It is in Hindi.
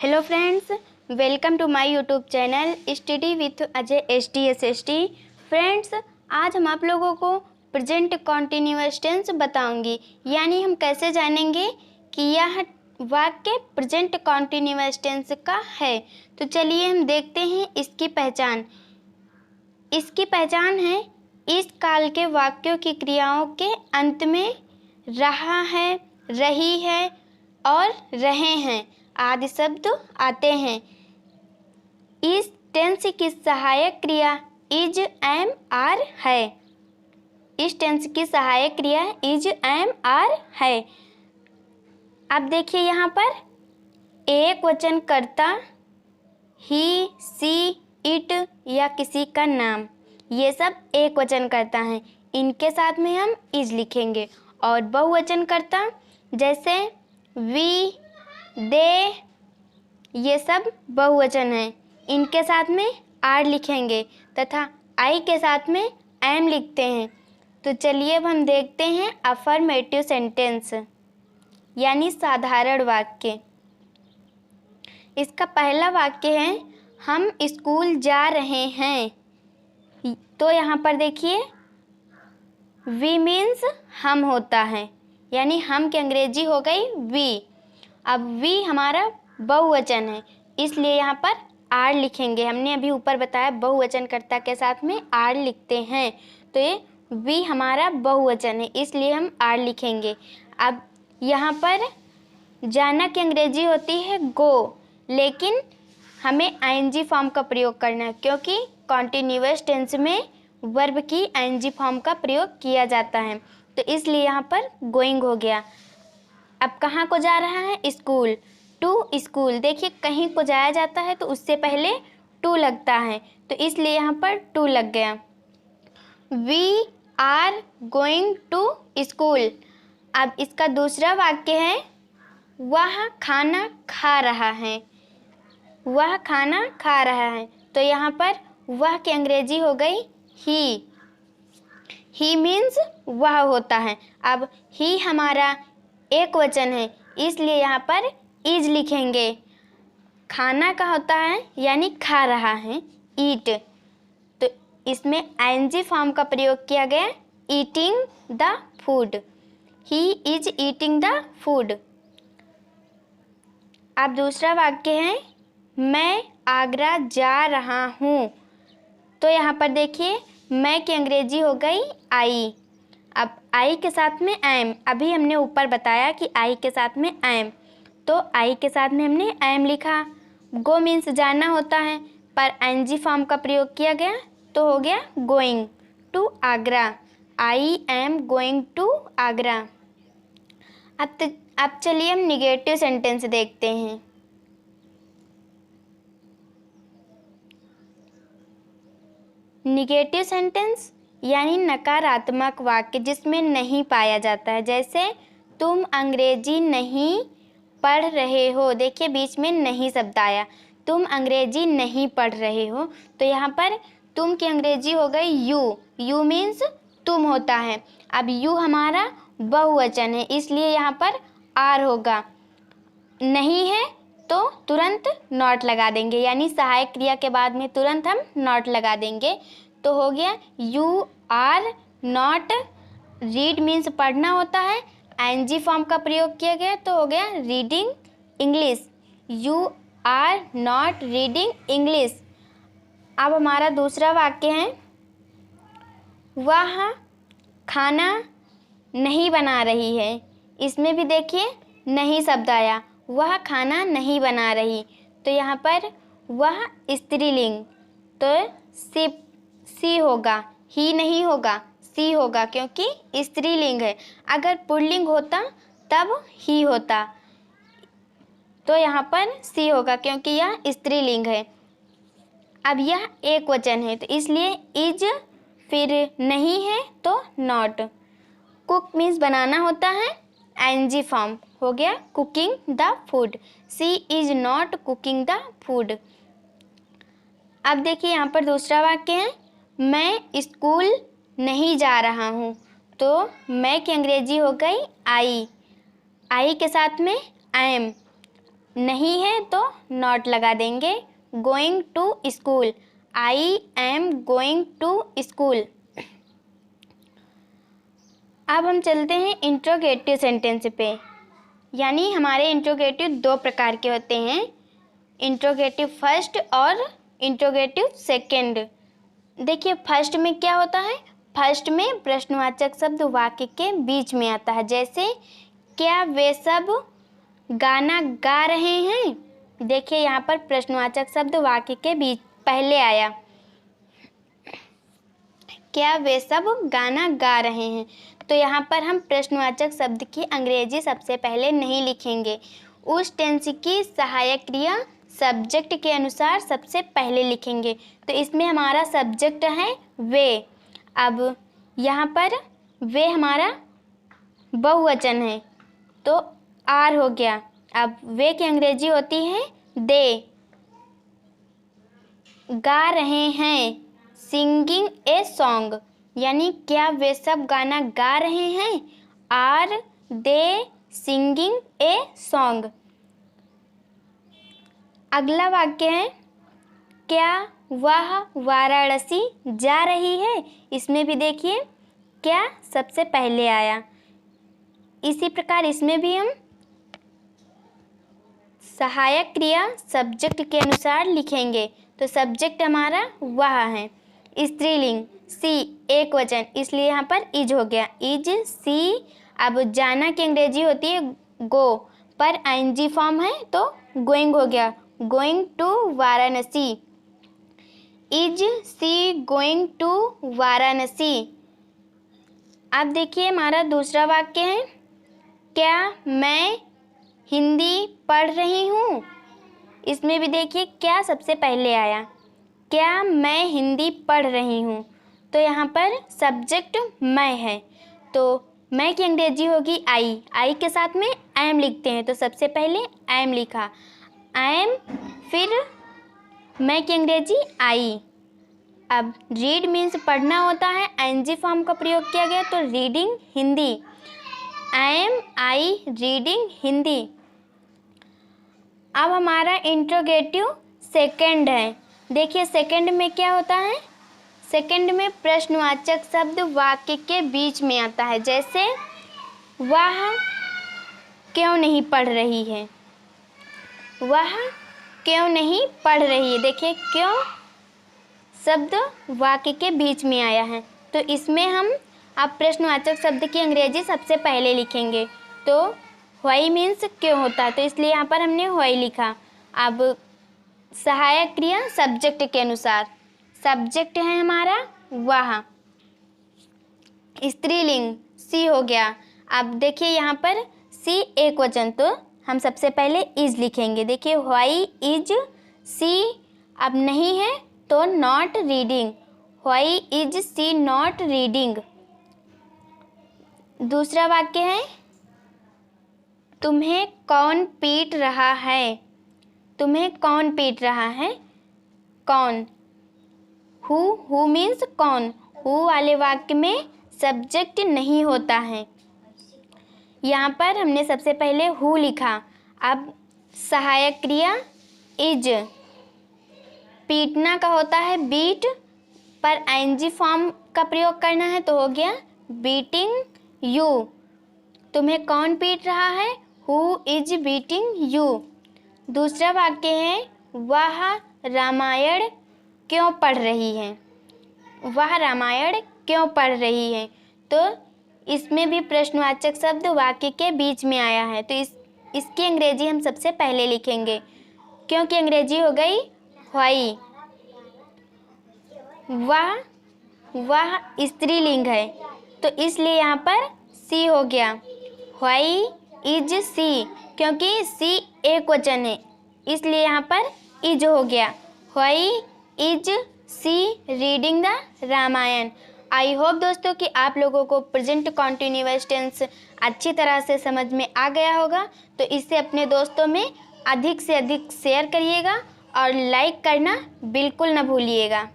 Hello friends, welcome to my YouTube channel study with Ajay STSST। Friends, आज हम आप लोगों को प्रेजेंट कॉन्टिन्यूअस टेंस बताऊंगी, यानी हम कैसे जानेंगे कि यह वाक्य प्रेजेंट कॉन्टिन्यूअस टेंस का है। तो चलिए हम देखते हैं इसकी पहचान। इसकी पहचान है इस काल के वाक्यों की क्रियाओं के अंत में रहा है, रही है और रहे हैं आदि शब्द आते हैं। इस टेंस की सहायक क्रिया इज, एम, आर है। इस टेंस की सहायक क्रिया इज, एम, आर है। अब देखिए यहाँ पर एक वचन कर्ता ही, सी, इट या किसी का नाम, ये सब एक वचन करता है। इनके साथ में हम इज लिखेंगे। और बहुवचन कर्ता जैसे वी, दे, ये सब बहुवचन है। इनके साथ में आर लिखेंगे तथा आई के साथ में एम लिखते हैं। तो चलिए अब हम देखते हैं अफर्मेटिव सेंटेंस यानी साधारण वाक्य। इसका पहला वाक्य है हम स्कूल जा रहे हैं। तो यहाँ पर देखिए वी मीन्स हम होता है, यानी हम की अंग्रेजी हो गई वी। अब वी हमारा बहुवचन है, इसलिए यहाँ पर आर लिखेंगे। हमने अभी ऊपर बताया बहुवचन कर्ता के साथ में आर लिखते हैं, तो ये वी हमारा बहुवचन है, इसलिए हम आर लिखेंगे। अब यहाँ पर जाना की अंग्रेजी होती है गो, लेकिन हमें आईएनजी फॉर्म का प्रयोग करना है, क्योंकि कॉन्टिन्यूअस टेंस में वर्ब की आईएनजी फॉर्म का प्रयोग किया जाता है। तो इसलिए यहाँ पर गोइंग हो गया। अब कहाँ को जा रहा है? School, to school. देखिए कहीं को जाया जाता है तो उससे पहले टू लगता है, तो इसलिए यहाँ पर टू लग गया। We are going to school. अब इसका दूसरा वाक्य है वह खाना खा रहा है। वह खाना खा रहा है, तो यहाँ पर वह की अंग्रेजी हो गई ही। ही मीन्स वह होता है। अब ही हमारा एक वचन है, इसलिए यहाँ पर इज लिखेंगे। खाना का होता है यानी खा रहा है, ईट, तो इसमें आईएनजी फॉर्म का प्रयोग किया गया, eating the food. He is eating the food. अब दूसरा वाक्य है मैं आगरा जा रहा हूँ। तो यहाँ पर देखिए मैं की अंग्रेजी हो गई आई। अब आई के साथ में एम, अभी हमने ऊपर बताया कि आई के साथ में एम, तो आई के साथ में हमने एम लिखा। गो मीन्स जाना होता है, पर एनजी फॉर्म का प्रयोग किया गया तो हो गया going to Agra. I am going to Agra. अब चलिए हम निगेटिव सेंटेंस देखते हैं। निगेटिव सेंटेंस यानी नकारात्मक वाक्य जिसमें नहीं पाया जाता है, जैसे तुम अंग्रेजी नहीं पढ़ रहे हो। देखिए बीच में नहीं शब्द आया, तुम अंग्रेजी नहीं पढ़ रहे हो, तो यहाँ पर तुम की अंग्रेजी हो गई यू। यू मीन्स तुम होता है। अब यू हमारा बहुवचन है, इसलिए यहाँ पर आर होगा। नहीं है तो तुरंत नॉट लगा देंगे, यानी सहायक क्रिया के बाद में तुरंत हम नॉट लगा देंगे, तो हो गया you are not. Read means पढ़ना होता है, आईएनजी फॉर्म का प्रयोग किया गया तो हो गया reading English. You are not reading English. अब हमारा दूसरा वाक्य है वह खाना नहीं बना रही है। इसमें भी देखिए नहीं शब्द आया, वह खाना नहीं बना रही, तो यहाँ पर वह स्त्रीलिंग, तो सी होगा, ही नहीं होगा, सी होगा, क्योंकि स्त्रीलिंग है। अगर पुल्लिंग होता तब ही होता, तो यहाँ पर सी होगा क्योंकि यह स्त्रीलिंग है। अब यह एक वचन है, तो इसलिए इज, फिर नहीं है तो नॉट। कुक मीन्स बनाना होता है, आईएनजी फॉर्म हो गया cooking the food. She is not cooking the food. अब देखिए यहाँ पर दूसरा वाक्य है मैं स्कूल नहीं जा रहा हूँ। तो मैं की अंग्रेजी हो गई आई। आई के साथ में एम, नहीं है तो नॉट लगा देंगे। Going to school, I am going to school. अब हम चलते हैं इंट्रोगेटिव सेंटेंस पे। यानी हमारे इंट्रोगेटिव दो प्रकार के होते हैं, इंट्रोगेटिव फर्स्ट और इंट्रोगेटिव सेकंड। देखिए फर्स्ट में क्या होता है, फर्स्ट में प्रश्नवाचक शब्द वाक्य के बीच में आता है। जैसे क्या वे सब गाना गा रहे हैं। देखिए यहाँ पर प्रश्नवाचक शब्द वाक्य के बीच पहले आया, क्या वे सब गाना गा रहे हैं। तो यहाँ पर हम प्रश्नवाचक शब्द की अंग्रेजी सबसे पहले नहीं लिखेंगे, उस टेंस की सहायक क्रिया सब्जेक्ट के अनुसार सबसे पहले लिखेंगे। तो इसमें हमारा सब्जेक्ट है वे। अब यहाँ पर वे हमारा बहुवचन है तो आर हो गया। अब वे की अंग्रेजी होती है दे। गा रहे हैं, सिंगिंग ए सॉन्ग, यानी क्या वे सब गाना गा रहे हैं। Are they singing a song. अगला वाक्य है क्या वह वाराणसी जा रही है। इसमें भी देखिए क्या सबसे पहले आया। इसी प्रकार इसमें भी हम सहायक क्रिया सब्जेक्ट के अनुसार लिखेंगे। तो सब्जेक्ट हमारा वह है। स्त्रीलिंग सी एक वचन, इसलिए यहाँ पर इज हो गया, इज सी। अब जाना की अंग्रेजी होती है गो, पर आईएनजी फॉर्म है तो गोइंग हो गया, going to Varanasi. Is she going to Varanasi. अब देखिए हमारा दूसरा वाक्य है क्या मैं हिंदी पढ़ रही हूँ। इसमें भी देखिए क्या सबसे पहले आया, क्या मैं हिंदी पढ़ रही हूँ। तो यहाँ पर सब्जेक्ट मैं है तो मैं की अंग्रेजी होगी आई, आई के साथ में आई एम लिखते हैं तो सबसे पहले आई एम लिखा, आई एम, फिर मैं की अंग्रेजी आई। अब रीड मीन्स पढ़ना होता है, आईएनजी फॉर्म का प्रयोग किया गया तो reading Hindi, I am I reading Hindi. अब हमारा इंट्रोगेटिव सेकंड है। देखिए सेकंड में क्या होता है, सेकंड में प्रश्नवाचक शब्द वाक्य के बीच में आता है। जैसे वह क्यों नहीं पढ़ रही है, वह क्यों नहीं पढ़ रही है। देखिए क्यों शब्द वाक्य के बीच में आया है तो इसमें हम अब प्रश्नवाचक शब्द की अंग्रेजी सबसे पहले लिखेंगे। तो व्हाई मीन्स क्यों होता है तो इसलिए यहाँ पर हमने व्हाई लिखा। अब सहायक क्रिया सब्जेक्ट के अनुसार, सब्जेक्ट है हमारा वह। स्त्रीलिंग सी हो गया। अब देखिए यहाँ पर सी एक वचन तो हम सबसे पहले इज लिखेंगे। देखिए व्हाई इज सी, अब नहीं है तो not reading, why is she not reading. दूसरा वाक्य है तुम्हें कौन पीट रहा है, तुम्हें कौन पीट रहा है, कौन, हु मीन्स कौन। हु वाले वाक्य में सब्जेक्ट नहीं होता है, यहाँ पर हमने सबसे पहले हु लिखा। अब सहायक क्रिया इज, पीटना का होता है बीट, पर आईएनजी फॉर्म का प्रयोग करना है तो हो गया बीटिंग यू। तुम्हें कौन पीट रहा है, हु इज बीटिंग यू। दूसरा वाक्य है वह रामायण क्यों पढ़ रही है, वह रामायण क्यों पढ़ रही है। तो इसमें भी प्रश्नवाचक शब्द वाक्य के बीच में आया है तो इसकी अंग्रेजी हम सबसे पहले लिखेंगे क्योंकि अंग्रेजी हो गई व्हाई। वह स्त्रीलिंग है तो इसलिए यहाँ पर सी हो गया, व्हाई इज सी, क्योंकि सी एक वचन है इसलिए यहाँ पर इज हो गया, why is she reading the Ramayana. I hope दोस्तों कि आप लोगों को प्रेजेंट कॉन्टिन्यूअस टेंस अच्छी तरह से समझ में आ गया होगा। तो इसे अपने दोस्तों में अधिक से अधिक शेयर करिएगा और लाइक करना बिल्कुल न भूलिएगा।